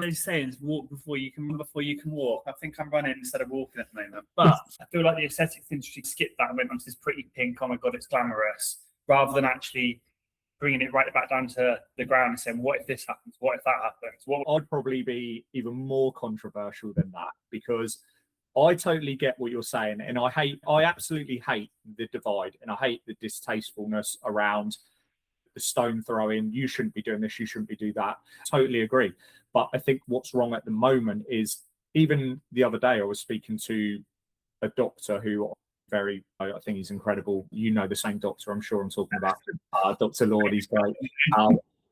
of those sayings, walk before you can run before you can walk. I think I'm running instead of walking at the moment. But I feel like the aesthetics industry skipped that and went onto this pretty pink, oh my God, it's glamorous, rather than actually bringing it right back down to the ground and saying, what if this happens? What if that happens? I'd probably be even more controversial than that, because I totally get what you're saying. And I absolutely hate the divide, and I hate the distastefulness around the stone throwing. You shouldn't be doing this, you shouldn't be doing that. Totally agree. But I think what's wrong at the moment is, even the other day I was speaking to a doctor who I think he's incredible. You know the same doctor I'm sure I'm talking about. Dr. Lord, he's great.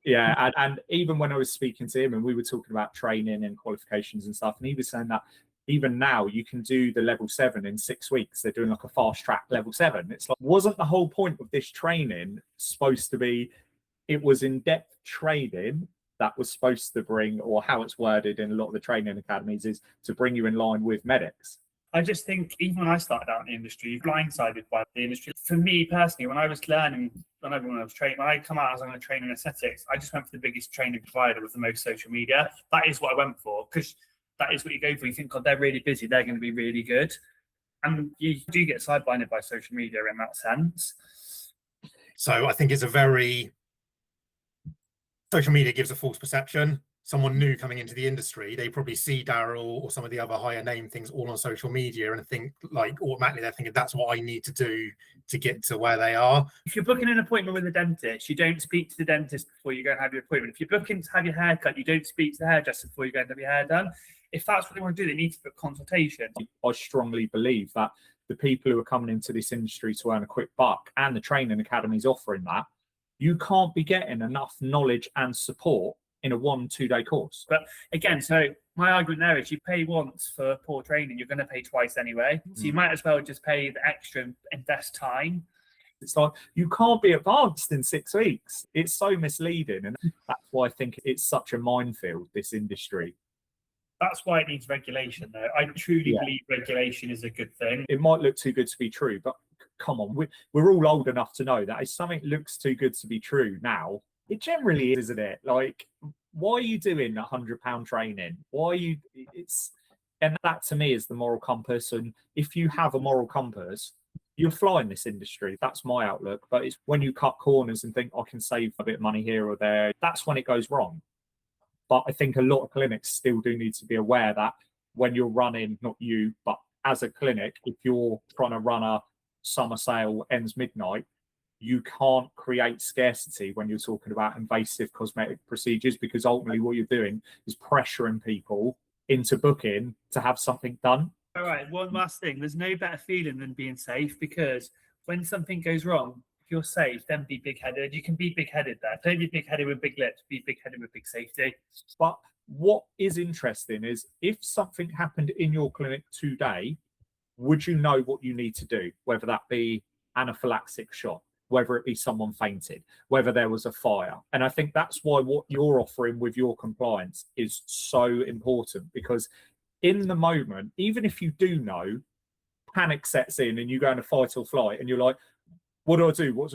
Yeah, and even when I was speaking to him and we were talking about training and qualifications and stuff, and he was saying that even now you can do the level 7 in 6 weeks. They're doing like a fast track level 7. It's like, wasn't the whole point of this training supposed to be, it was in-depth training that was supposed to bring, or how it's worded in a lot of the training academies, is to bring you in line with medics. I just think even when I started out in the industry, you're blindsided by the industry. For me personally, when I was learning, when I was training, when I come out as I'm going to train in aesthetics, I just went for the biggest training provider with the most social media. That is what I went for, because that is what you go for. You think, God, they're really busy, they're going to be really good. And you do get sidelined by social media in that sense. So I think it's social media gives a false perception. Someone new coming into the industry, they probably see Darryl or some of the other higher name things all on social media and think, like, automatically they're thinking that's what I need to do to get to where they are. If you're booking an appointment with a dentist, you don't speak to the dentist before you go and have your appointment. If you're booking to have your hair cut, you don't speak to the hairdresser before you go and have your hair done. If that's what they want to do, they need to book consultation. I strongly believe that the people who are coming into this industry to earn a quick buck, and the training academies offering that, you can't be getting enough knowledge and support in a 1-2 day course. But again, so my argument there is, you pay once for poor training, you're going to pay twice anyway. So you might as well just pay the extra and invest time. It's like, you can't be advanced in 6 weeks. It's so misleading. And that's why I think it's such a minefield, this industry. That's why it needs regulation, though. I truly believe regulation is a good thing. It might look too good to be true, but come on, we're all old enough to know that if something looks too good to be true now, it generally is, isn't it? Like, why are you doing £100 training? And that to me is the moral compass. And if you have a moral compass, you'll fly in this industry. That's my outlook. But it's when you cut corners and think, I can save a bit of money here or there, that's when it goes wrong. But I think a lot of clinics still do need to be aware that when you're running, not you, but as a clinic, if you're trying to run a summer sale ends midnight, you can't create scarcity when you're talking about invasive cosmetic procedures, because ultimately what you're doing is pressuring people into booking to have something done. All right, one last thing. There's no better feeling than being safe, because when something goes wrong, if you're safe, then be big-headed. You can be big-headed there. Don't be big-headed with big lips, be big-headed with big safety. But what is interesting is, if something happened in your clinic today, would you know what you need to do? Whether that be anaphylaxis shot, whether it be someone fainted, whether there was a fire. And I think that's why what you're offering with your compliance is so important, because in the moment, even if you do know, panic sets in and you go into fight or flight and you're like, what do I do?